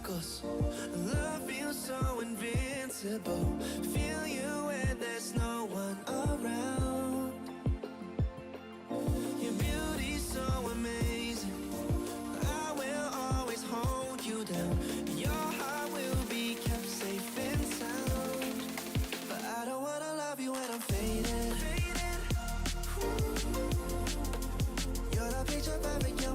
sparkles. Love feels so invincible. Feel you when there's no one around. Your beauty's so amazing. I will always hold you down. Your heart will be kept safe and sound. But I don't wanna love you when I'm faded. You're the picture perfect.